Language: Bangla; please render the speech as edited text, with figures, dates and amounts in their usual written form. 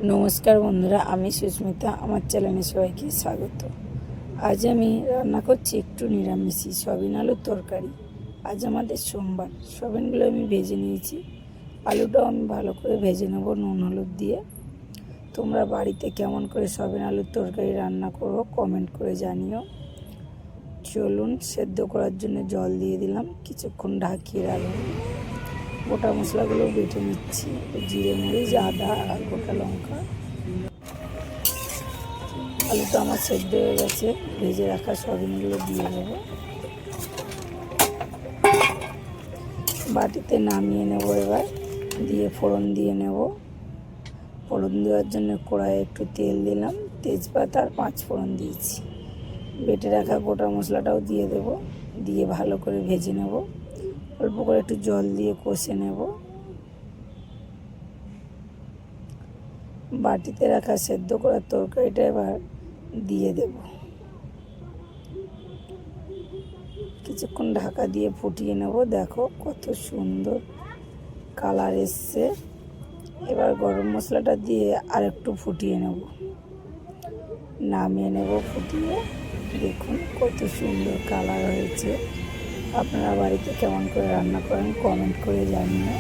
নমস্কার বন্ধুরা, আমি সুস্মিতা। আমার চ্যানেলে সবাইকে স্বাগত। আজ আমি রান্না করছি একটু নিরামিষি সয়াবিন আলুর তরকারি। আজ আমাদের সোমবার। সয়াবিনগুলো আমি ভেজে নিয়েছি, আলুটাও আমি ভালো করে ভেজে নেব নুন হলুদ দিয়ে। তোমরা বাড়িতে কেমন করে সয়াবিন আলুর তরকারি রান্না করো কমেন্ট করে জানিও। চলুন, সেদ্ধ করার জন্য জল দিয়ে দিলাম, কিছুক্ষণ ঢাকিয়ে রাখবো। গোটা মশলাগুলো বেটে নিচ্ছি, জিরে মরিচ আদা আর গোটা লঙ্কা। আলুটা আমার সেদ্ধ হয়ে গেছে, ভেজে রাখা সয়াবিনগুলো দিয়ে দেবো। বাটিতে নামিয়ে নেব এবার, দিয়ে ফোড়ন দিয়ে নেব। ফোড়ন দেওয়ার জন্য কড়াইয়ে একটু তেল দিলাম, তেজপাতা আর 5 ফোড়ন দিয়েছি। বেটে রাখা গোটা মশলাটাও দিয়ে দেব, দিয়ে ভালো করে ভেজে নেব। অল্প করে একটু জল দিয়ে কষে নেব। বাটিতে রাখা সেদ্ধ করার তরকারিটা এবার দিয়ে দেব। কিছুক্ষণ ঢাকা দিয়ে ফুটিয়ে নেব। দেখো কত সুন্দর কালার এসছে। এবার গরম মশলাটা দিয়ে আর একটু ফুটিয়ে নেব, নামিয়ে নেব ফুটিয়ে। দেখুন কত সুন্দর কালার হয়েছে। আপনারা বাড়িতে কেমন করে রান্না করেন কমেন্ট করে জানিয়ে।